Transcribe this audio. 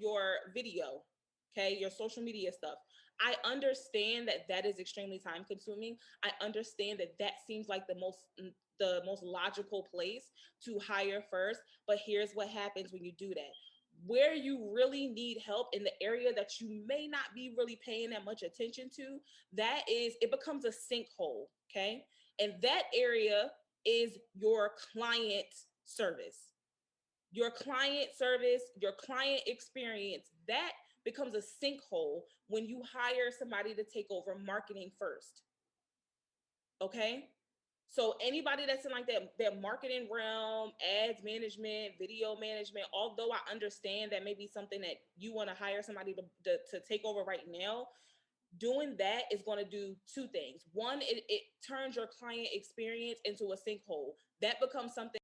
your video, okay, your social media stuff. I understand that that is extremely time consuming. I understand that that seems like the most logical place to hire first, but here's what happens when you do that. Where you really need help in the area that you may not be really paying that much attention to, that is, it becomes a sinkhole, okay? And that area is your client service. Your client service, your client experience, that becomes a sinkhole when you hire somebody to take over marketing first. Okay? So anybody that's in like that marketing realm, ads management, video management, although I understand that may be something that you want to hire somebody to take over right now, doing that is going to do two things. One, it turns your client experience into a sinkhole. That becomes something